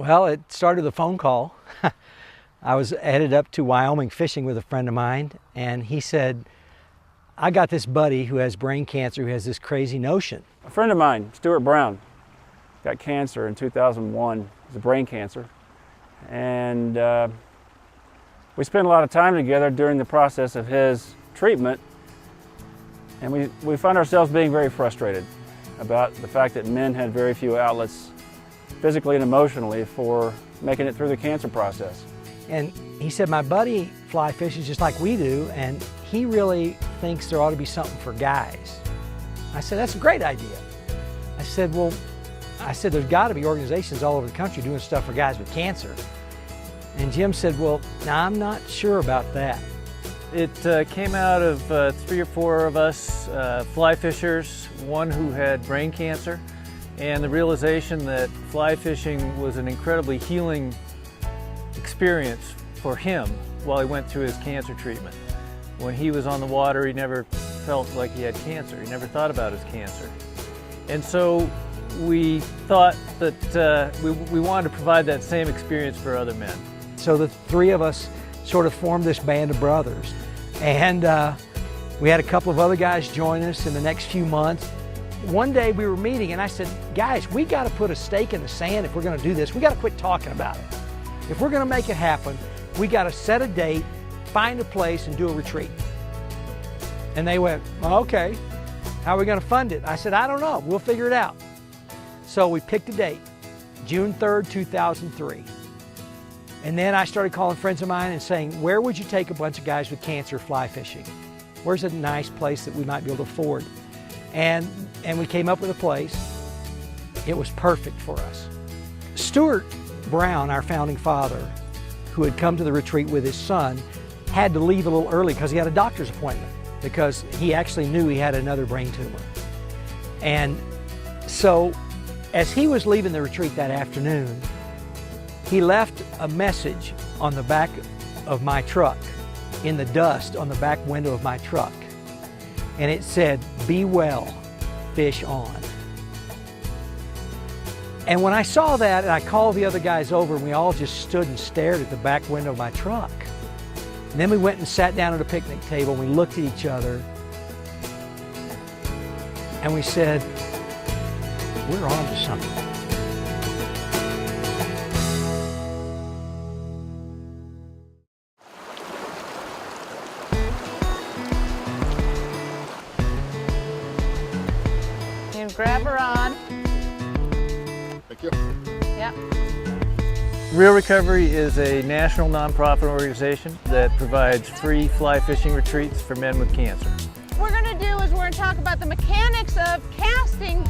Well, it started with a phone call. I was headed up to Wyoming fishing with a friend of mine, and he said, I got this buddy who has brain cancer who has this crazy notion. A friend of mine, Stuart Brown, got cancer in 2001. It was a brain cancer. And we spent a lot of time together during the process of his treatment, and we found ourselves being very frustrated about the fact that men had very few outlets physically and emotionally for making it through the cancer process. And he said, my buddy fly fishes just like we do, and he really thinks there ought to be something for guys. I said, that's a great idea. I said, there's got to be organizations all over the country doing stuff for guys with cancer. And Jim said, well, now I'm not sure about that. It came out of 3 or 4 of us fly fishers, one who had brain cancer, and the realization that fly fishing was an incredibly healing experience for him while he went through his cancer treatment. When he was on the water, he never felt like he had cancer. He never thought about his cancer. And so we thought that we wanted to provide that same experience for other men. So the 3 of us sort of formed this band of brothers. And we had a couple of other guys join us in the next few months. One day we were meeting and I said, guys, we got to put a stake in the sand if we're going to do this. We got to quit talking about it. If we're going to make it happen, we got to set a date, find a place, and do a retreat. And they went, well, okay, how are we going to fund it? I said, I don't know, we'll figure it out. So we picked a date, June 3rd, 2003. And then I started calling friends of mine and saying, where would you take a bunch of guys with cancer fly fishing? Where's a nice place that we might be able to afford? And we came up with a place. It was perfect for us. Stuart Brown, our founding father, who had come to the retreat with his son, had to leave a little early because he had a doctor's appointment, because he actually knew he had another brain tumor. And so as he was leaving the retreat that afternoon, he left a message on the back of my truck, in the dust on the back window of my truck. And it said, be well, fish on. And when I saw that, and I called the other guys over, and we all just stood and stared at the back window of my truck. And then we went and sat down at a picnic table, and we looked at each other, and we said, we're on to something. Grab her on. Thank you. Yep. Real Recovery is a national nonprofit organization that provides free fly fishing retreats for men with cancer. What we're going to do is we're going to talk about the mechanics of casting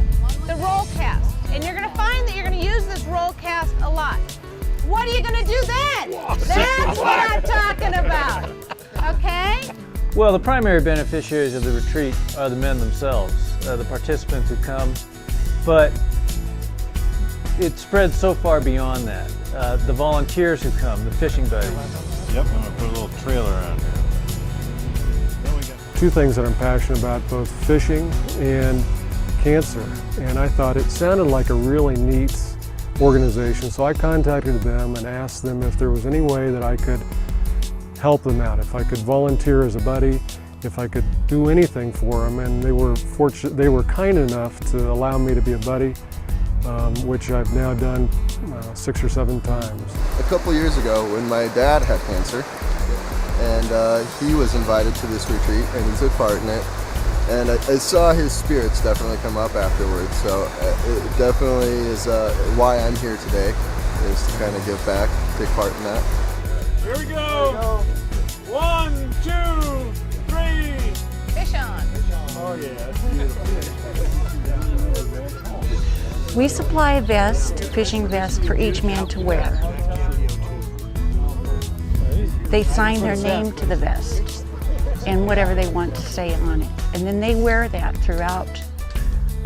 the roll cast. And you're going to find that you're going to use this roll cast a lot. What are you going to do then? That's what I'm talking about. Okay? Well, the primary beneficiaries of the retreat are the men themselves, the participants who come, but it spreads so far beyond that. The volunteers who come, the fishing buddies. Yep, I'm going to put a little trailer on here. 2 things that I'm passionate about, both fishing and cancer. And I thought it sounded like a really neat organization, so I contacted them and asked them if there was any way that I could help them out, if I could volunteer as a buddy, if I could do anything for them. And they were kind enough to allow me to be a buddy, which I've now done 6 or 7 times. A couple years ago when my dad had cancer, and he was invited to this retreat and he took part in it, and I saw his spirits definitely come up afterwards. So it definitely is why I'm here today, is to kind of give back, take part in that. Here we go! 1, 2, 3! Fish on. Oh yeah, that's beautiful. We supply a vest, fishing vest, for each man to wear. They sign their name to the vest and whatever they want to say on it. And then they wear that throughout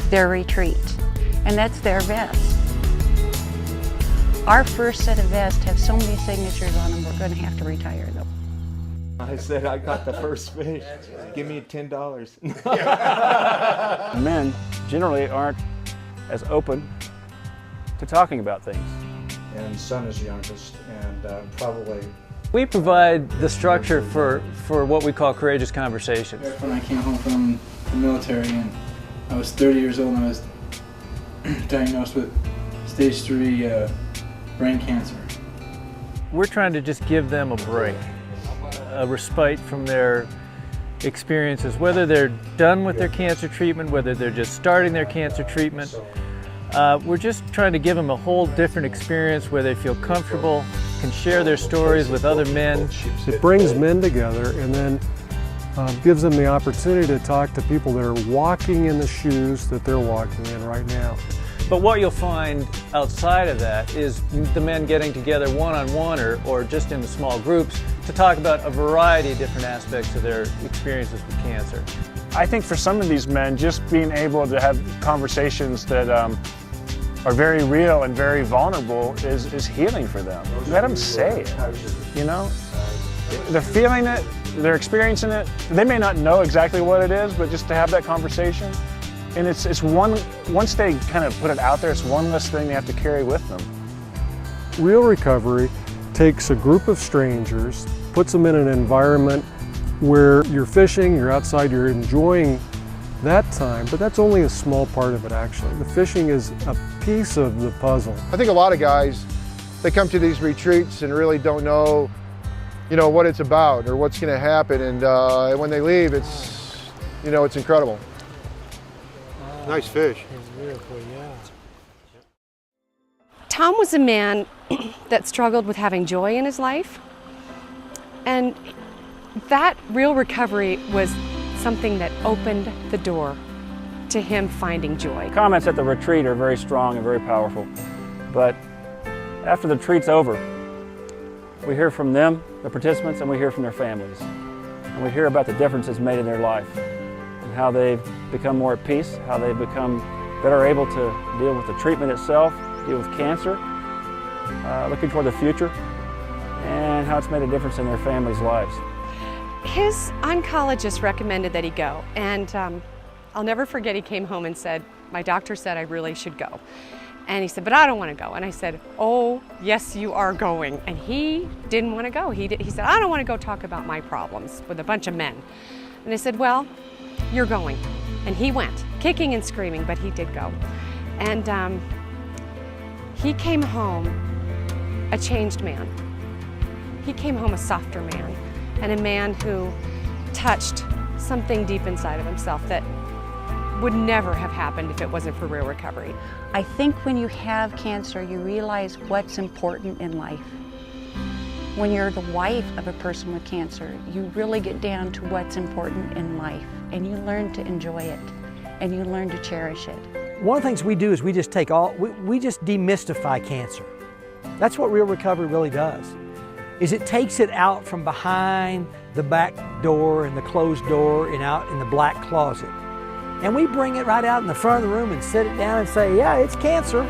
their retreat. And that's their vest. Our first set of vests have so many signatures on them, we're going to have to retire them. I said, I got the first fish. Give me $10. Men generally aren't as open to talking about things. and son is youngest, and probably. We provide the structure for what we call courageous conversations. When I came home from the military and I was 30 years old and I was diagnosed with stage 3 brain cancer. We're trying to just give them a break, a respite from their experiences, whether they're done with their cancer treatment, whether they're just starting their cancer treatment. We're just trying to give them a whole different experience where they feel comfortable, can share their stories with other men. It brings men together and then gives them the opportunity to talk to people that are walking in the shoes that they're walking in right now. But what you'll find outside of that is the men getting together one-on-one or just in the small groups to talk about a variety of different aspects of their experiences with cancer. I think for some of these men, just being able to have conversations that are very real and very vulnerable is healing for them. Let them say it, you know? They're feeling it, they're experiencing it. They may not know exactly what it is, but just to have that conversation. And it's one, once they kind of put it out there, it's one less thing they have to carry with them. Real recovery takes a group of strangers, puts them in an environment where you're fishing, you're outside, you're enjoying that time, but that's only a small part of it actually. The fishing is a piece of the puzzle. I think a lot of guys, they come to these retreats and really don't know, what it's about or what's going to happen, and when they leave, it's incredible. Nice fish. Tom was a man that struggled with having joy in his life, and that real recovery was something that opened the door to him finding joy. Comments at the retreat are very strong and very powerful, but after the retreat's over, we hear from them, the participants, and we hear from their families. And we hear about the differences made in their life and how they've become more at peace, how they've become better able to deal with the treatment itself, deal with cancer, looking toward the future, and how it's made a difference in their families' lives. His oncologist recommended that he go, and I'll never forget, he came home and said, my doctor said I really should go. And he said, but I don't want to go. And I said, oh, yes, you are going. And he didn't want to go. He said, I don't want to go talk about my problems with a bunch of men. And I said, well, you're going. And he went, kicking and screaming, but he did go. And he came home a changed man. He came home a softer man, and a man who touched something deep inside of himself that would never have happened if it wasn't for real recovery. I think when you have cancer, you realize what's important in life. When you're the wife of a person with cancer, you really get down to what's important in life, and you learn to enjoy it, and you learn to cherish it. One of the things we do is we just we just demystify cancer. That's what real recovery really does, is it takes it out from behind the back door and the closed door and out in the black closet. And we bring it right out in the front of the room and sit it down and say, yeah, it's cancer.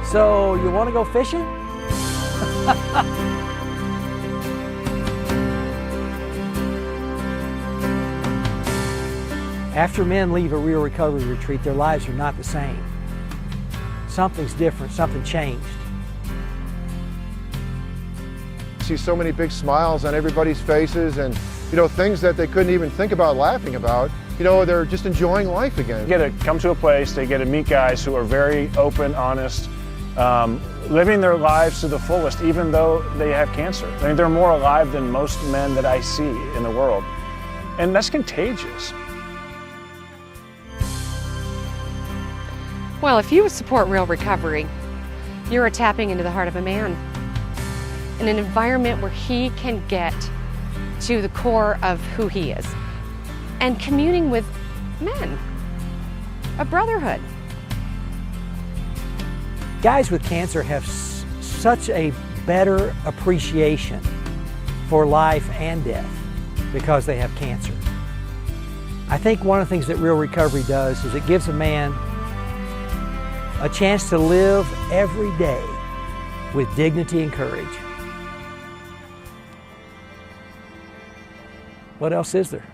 So you want to go fishing? After men leave a real recovery retreat, their lives are not the same. Something's different, something changed. See so many big smiles on everybody's faces, and things that they couldn't even think about laughing about. They're just enjoying life again. They get to come to a place, they get to meet guys who are very open, honest, living their lives to the fullest, even though they have cancer. I mean, they're more alive than most men that I see in the world. And that's contagious. Well, if you support real recovery, you're tapping into the heart of a man in an environment where he can get to the core of who he is and communing with men, a brotherhood. Guys with cancer have such a better appreciation for life and death because they have cancer. I think one of the things that real recovery does is it gives a man a chance to live every day with dignity and courage. What else is there?